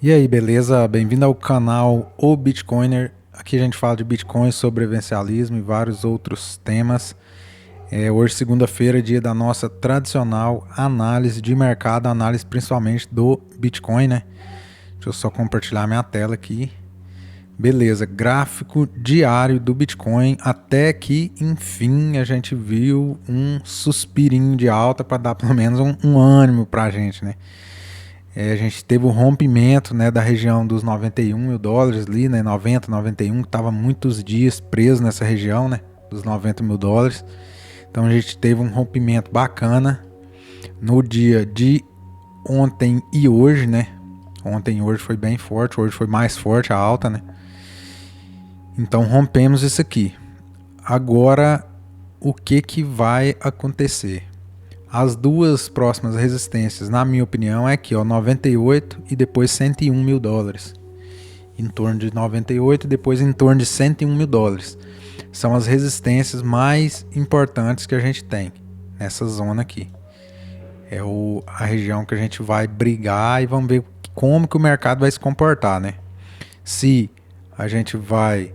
E aí, beleza? Bem-vindo ao canal O Bitcoiner. Aqui a gente fala de Bitcoin, sobrevivencialismo e vários outros temas. Hoje, segunda-feira, dia da nossa tradicional análise de mercado, análise principalmente do Bitcoin, né? Deixa eu só compartilhar minha tela aqui. Beleza, gráfico diário do Bitcoin, até que, enfim, a gente viu um suspirinho de alta para dar pelo menos um ânimo para a gente, né? A gente teve o rompimento, né, da região dos 91 mil dólares ali, né, 90, 91, que estava muitos dias preso nessa região, né, dos 90 mil dólares. Então a gente teve um rompimento bacana no dia de ontem e hoje, né. Ontem e hoje foi bem forte, hoje foi mais forte a alta, né. Então rompemos isso aqui. Agora, o que vai acontecer? As duas próximas resistências, na minha opinião, é aqui, ó, 98 e depois 101 mil dólares. Em torno de 98 e depois em torno de 101 mil dólares. São as resistências mais importantes que a gente tem nessa zona aqui. É a região que a gente vai brigar e vamos ver como que o mercado vai se comportar, né? Se a gente vai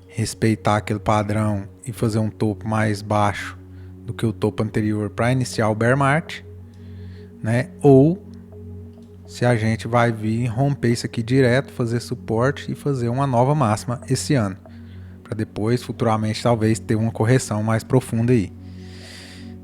respeitar aquele padrão e fazer um topo mais baixo do que o topo anterior para iniciar o bear market, né? Ou se a gente vai vir romper isso aqui direto, fazer suporte e fazer uma nova máxima esse ano, para depois futuramente talvez ter uma correção mais profunda aí.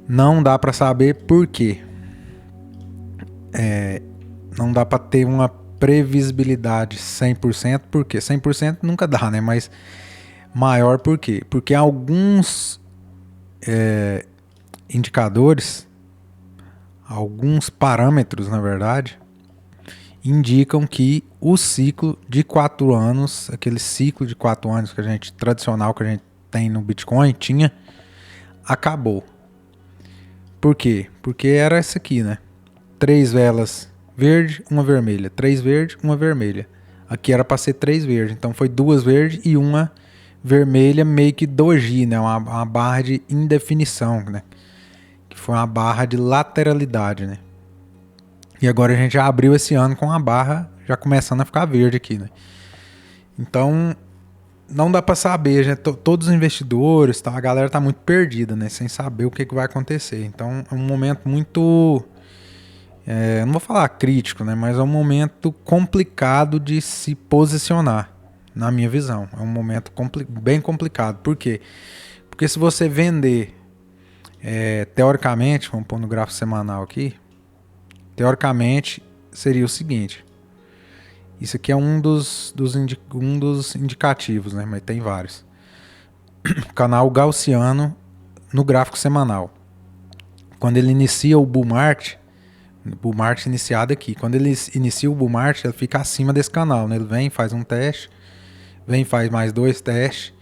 Não dá para saber por quê. Não dá para ter uma previsibilidade 100%, porque 100% nunca dá, né? Mas maior por quê? Porque alguns indicadores, alguns parâmetros, na verdade, indicam que o ciclo de 4 anos, aquele ciclo de 4 anos que a gente tradicional que a gente tem no Bitcoin, acabou. Por quê? Porque era essa aqui, né? 3 velas verde, uma vermelha, 3 verde, uma vermelha. Aqui era para ser 3 verdes, então foi 2 verdes e uma vermelha, meio que doji, né? Uma barra de indefinição, né? Que foi uma barra de lateralidade, né? E agora a gente já abriu esse ano com a barra já começando a ficar verde aqui, né? Então, não dá para saber, já todos os investidores, tá? A galera tá muito perdida, né? Sem saber o que vai acontecer. Então, é um momento muito... não vou falar crítico, né? Mas é um momento complicado de se posicionar, na minha visão. É um momento bem complicado. Por quê? Porque se você vender, teoricamente, vamos pôr no gráfico semanal aqui, teoricamente seria o seguinte. Isso aqui é um dos indicativos, né? Mas tem vários. Canal gaussiano no gráfico semanal. Quando ele inicia o bull market iniciado aqui. Quando ele inicia o bull market, ele fica acima desse canal, né? Ele vem, faz um teste, vem, faz mais 2 testes,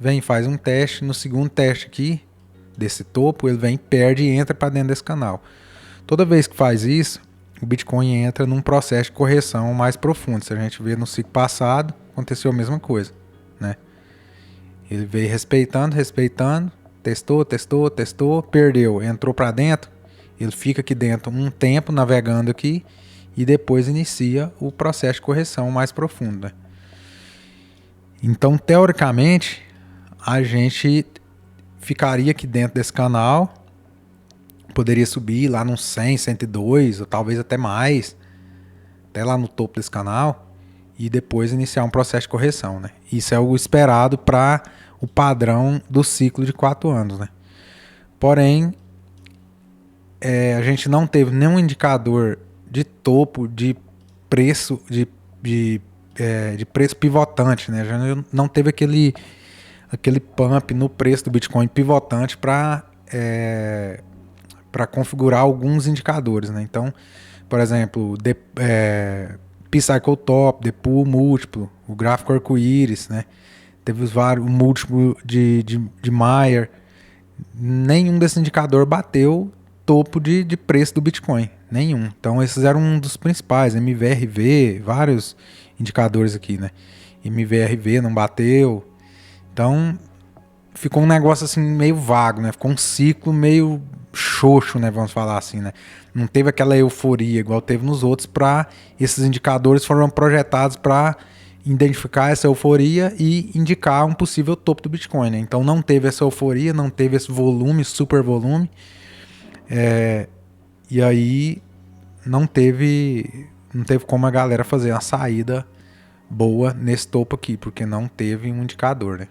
vem, faz um teste. No segundo teste aqui, desse topo, ele vem, perde e entra para dentro desse canal. Toda vez que faz isso, o Bitcoin entra num processo de correção mais profundo. Se a gente vê no ciclo passado, aconteceu a mesma coisa, né? Ele veio respeitando, testou, perdeu, entrou para dentro, ele fica aqui dentro um tempo navegando aqui e depois inicia o processo de correção mais profundo, né? Então, teoricamente, a gente ficaria aqui dentro desse canal, poderia subir lá nos 100, 102, ou talvez até mais, até lá no topo desse canal, e depois iniciar um processo de correção, né? Isso é o esperado para o padrão do ciclo de 4 anos, né? Porém, a gente não teve nenhum indicador de topo de preço, de preço pivotante, né? Já não teve aquele pump no preço do Bitcoin pivotante para configurar alguns indicadores, né? Então, por exemplo, P-Cycle Top, Depool múltiplo, o gráfico arco-íris, né? Teve os vários, o múltiplo de Mayer. Nenhum desse indicador bateu topo de preço do Bitcoin. Nenhum. Então, esses eram um dos principais. MVRV, vários indicadores aqui, né? MVRV não bateu. Então, ficou um negócio assim meio vago, né? Ficou um ciclo meio xoxo, né, vamos falar assim, né? Não teve aquela euforia igual teve nos outros. Esses indicadores foram projetados para identificar essa euforia e indicar um possível topo do Bitcoin, né? Então não teve essa euforia, não teve esse volume, super volume, e aí não teve como a galera fazer uma saída boa nesse topo aqui, porque não teve um indicador, né?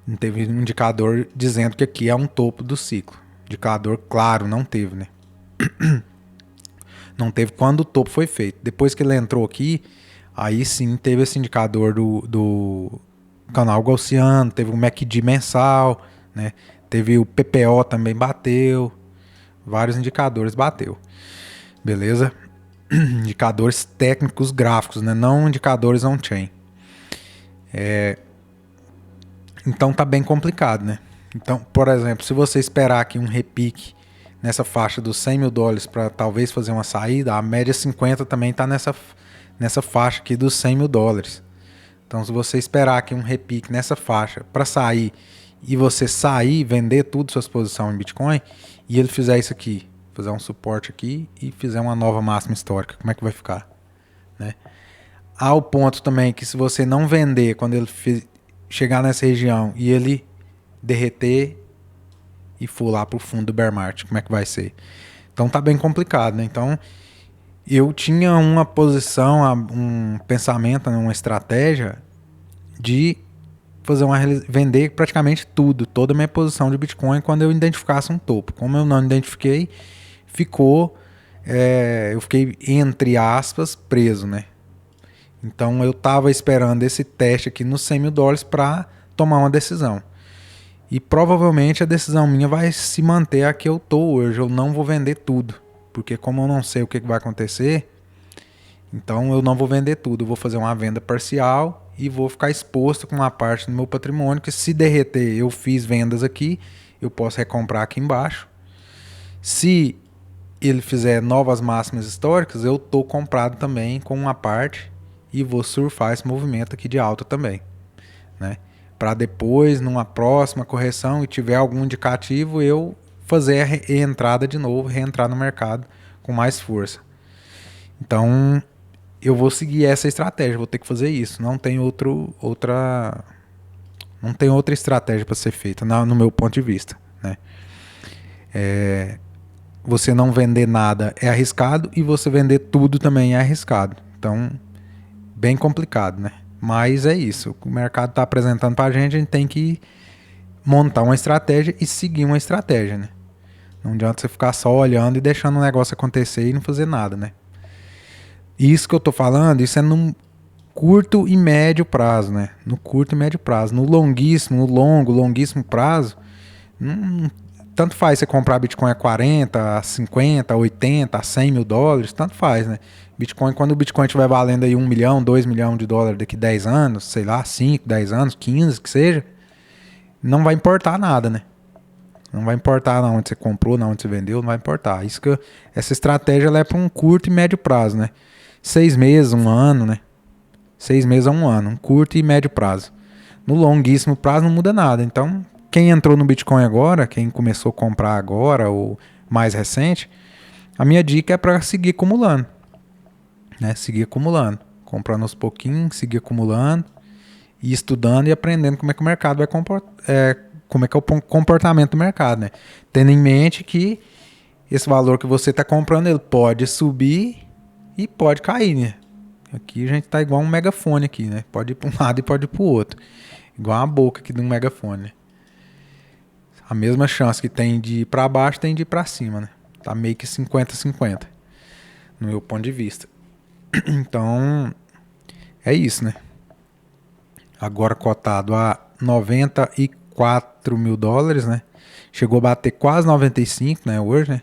Não teve um indicador dizendo que aqui é um topo do ciclo. Indicador claro, não teve, né? Não teve quando o topo foi feito. Depois que ele entrou aqui, aí sim teve esse indicador do canal gaussiano, teve o MACD mensal, né? Teve o PPO também bateu, vários indicadores bateu, beleza? Indicadores técnicos gráficos, né? Não indicadores on-chain. Então tá bem complicado, né? Então, por exemplo, se você esperar aqui um repique nessa faixa dos $100 mil para talvez fazer uma saída, a média 50 também está nessa faixa aqui dos $100 mil. Então, se você esperar aqui um repique nessa faixa para sair e você sair, vender tudo suas posições em Bitcoin, e ele fizer isso aqui, fizer um suporte aqui e fizer uma nova máxima histórica, como é que vai ficar? Né? Há o ponto também que se você não vender quando ele chegar nessa região e ele derreter e for lá pro fundo do bear market, como é que vai ser? Então tá bem complicado, né? Então eu tinha uma posição, um pensamento, uma estratégia de vender praticamente tudo, toda a minha posição de Bitcoin quando eu identificasse um topo. Como eu não identifiquei, eu fiquei, entre aspas, preso, né? Então eu estava esperando esse teste aqui nos $100 mil para tomar uma decisão. E provavelmente a decisão minha vai se manter a que eu tô hoje. Eu não vou vender tudo, porque como eu não sei o que vai acontecer, então eu não vou vender tudo. Eu vou fazer uma venda parcial e vou ficar exposto com uma parte do meu patrimônio, que se derreter, eu fiz vendas aqui, eu posso recomprar aqui embaixo. Se ele fizer novas máximas históricas, eu tô comprado também com uma parte e vou surfar esse movimento aqui de alta também, né? Para depois, numa próxima correção e tiver algum indicativo, eu fazer a reentrada de novo, reentrar no mercado com mais força. Então, eu vou seguir essa estratégia, vou ter que fazer isso. Não tem outra estratégia para ser feita, no meu ponto de vista, né? Você não vender nada é arriscado e você vender tudo também é arriscado. Então, bem complicado, né? Mas é isso, o mercado está apresentando para a gente tem que montar uma estratégia e seguir uma estratégia, né? Não adianta você ficar só olhando e deixando o negócio acontecer e não fazer nada, né? Isso que eu tô falando, isso é no curto e médio prazo, né? No curto e médio prazo. No longuíssimo prazo, tanto faz você comprar Bitcoin a 40, a 50, a 80, a $100 mil, tanto faz, né? Bitcoin, quando o Bitcoin estiver valendo aí 1 milhão, 2 milhões de dólares daqui 10 anos, sei lá, 5, 10 anos, 15, que seja, não vai importar nada, né? Não vai importar onde você comprou, onde você vendeu, não vai importar. Essa estratégia ela é para um curto e médio prazo, né? 6 meses, 1 ano, né? 6 meses a 1 ano, um curto e médio prazo. No longuíssimo prazo não muda nada. Então, quem entrou no Bitcoin agora, quem começou a comprar agora ou mais recente, a minha dica é para seguir acumulando, né? Seguir acumulando, comprando aos pouquinhos, seguir acumulando e estudando e aprendendo como é que o mercado vai como é que é o comportamento do mercado, né? Tendo em mente que esse valor que você está comprando, ele pode subir e pode cair, né? Aqui a gente tá igual um megafone aqui, né? Pode ir para um lado e pode ir para o outro. Igual a boca aqui de um megafone, né? A mesma chance que tem de ir para baixo tem de ir para cima, né? Tá meio que 50-50, no meu ponto de vista. Então, é isso, né? Agora cotado a $94 mil, né? Chegou a bater quase 95, né? Hoje, né?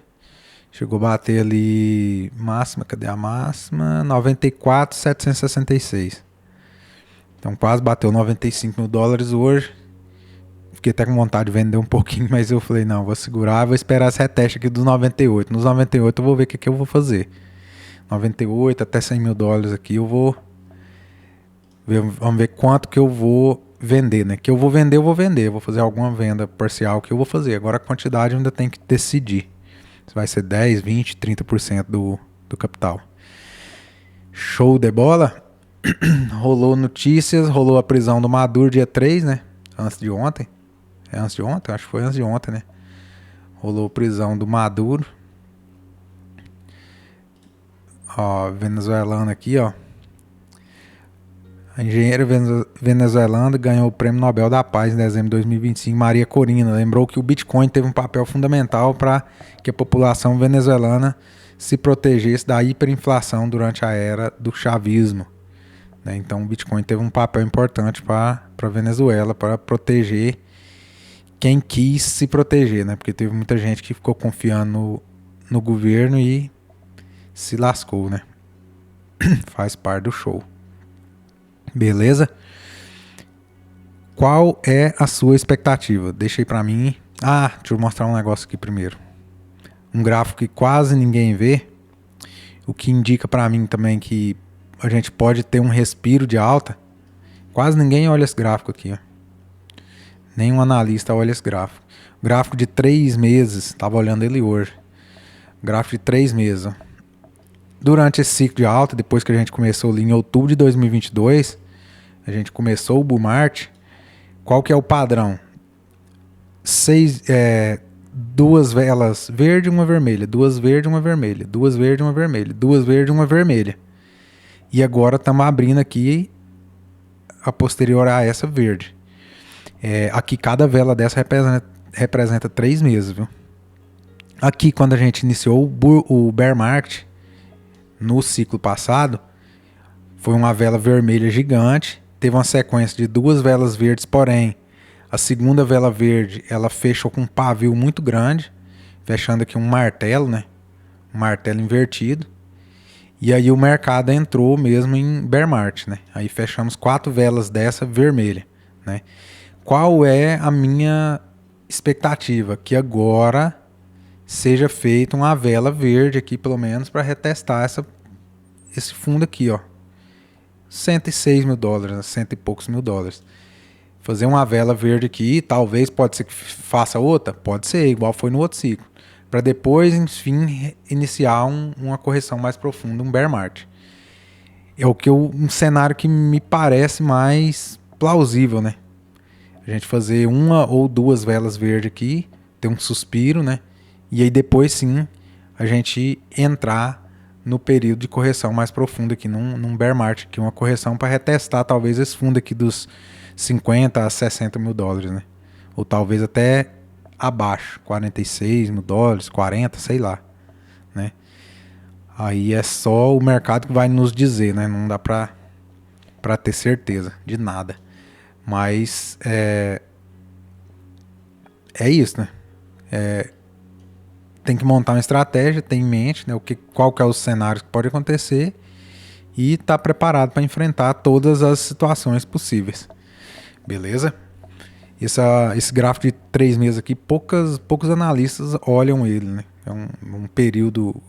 Chegou a bater ali máxima, cadê a máxima? 94.766. Então quase bateu $95 mil hoje. Fiquei até com vontade de vender um pouquinho, mas eu falei, não, vou segurar, vou esperar esse reteste aqui dos 98. Nos 98 eu vou ver o que eu vou fazer. 98 até $100 mil aqui eu vou ver, vamos ver quanto que eu vou vender, né? Que eu vou vender, eu vou fazer alguma venda parcial que eu vou fazer. Agora a quantidade eu ainda tem que decidir. Se vai ser 10, 20, 30% do capital. Show de bola. Rolou notícias, rolou a prisão do Maduro dia 3, né? Antes de ontem. É antes de ontem? Acho que foi antes de ontem, né? Rolou a prisão do Maduro. Ó, venezuelano aqui, ó. A engenheira venezuelana ganhou o Prêmio Nobel da Paz em dezembro de 2025, Maria Corina. Lembrou que o Bitcoin teve um papel fundamental para que a população venezuelana se protegesse da hiperinflação durante a era do chavismo. Então o Bitcoin teve um papel importante para a Venezuela, para proteger quem quis se proteger, né? Porque teve muita gente que ficou confiando no governo e se lascou, né? Faz parte do show. Beleza? Qual é a sua expectativa? Deixa aí pra mim. Deixa eu mostrar um negócio aqui primeiro. Um gráfico que quase ninguém vê. O que indica pra mim também que a gente pode ter um respiro de alta. Quase ninguém olha esse gráfico aqui, ó. Nenhum analista olha esse gráfico. Gráfico de 3 meses. Tava olhando ele hoje. Gráfico de 3 meses, ó. Durante esse ciclo de alta, depois que a gente começou ali em outubro de 2022, a gente começou o bull market. Qual que é o padrão? 2 velas verde, uma vermelha, 2 verde, uma vermelha, 2 verde, uma vermelha, 2 verde, uma vermelha. E agora estamos abrindo aqui a posterior a essa verde. Aqui cada vela dessa representa 3 meses, viu? Aqui quando a gente iniciou o bear market, no ciclo passado, foi uma vela vermelha gigante, teve uma sequência de 2 velas verdes, porém, a segunda vela verde, ela fechou com um pavio muito grande, fechando aqui um martelo, né? Um martelo invertido. E aí o mercado entrou mesmo em bear market, né? Aí fechamos 4 velas dessa vermelha, né? Qual é a minha expectativa? Que agora seja feita uma vela verde aqui, pelo menos, para retestar esse fundo aqui, ó. 106 mil dólares, 100 e poucos mil dólares. Fazer uma vela verde aqui, talvez pode ser que faça outra, pode ser, igual foi no outro ciclo. Para depois, enfim, iniciar uma correção mais profunda, um bear market. É um cenário que me parece mais plausível, né? A gente fazer 1 ou 2 velas verdes aqui, ter um suspiro, né? E aí depois sim a gente entrar no período de correção mais profunda aqui, num bear market, aqui, uma correção para retestar talvez esse fundo aqui dos 50 a 60 mil dólares, né? Ou talvez até abaixo, 46 mil dólares, 40, sei lá, né? Aí é só o mercado que vai nos dizer, né? Não dá para ter certeza de nada. Mas é isso, né? Tem que montar uma estratégia, ter em mente, né, qual que é os cenários que pode acontecer e estar preparado para enfrentar todas as situações possíveis. Beleza? Esse gráfico de 3 meses aqui, poucos analistas olham ele, né? É um período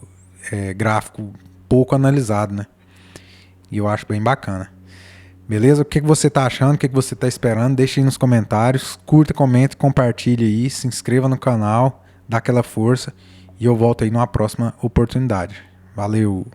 gráfico pouco analisado, né? E eu acho bem bacana. Beleza? O que você está achando? O que você está esperando? Deixe aí nos comentários. Curta, comente, compartilhe aí. Se inscreva no canal. Dá aquela força. E eu volto aí numa próxima oportunidade. Valeu!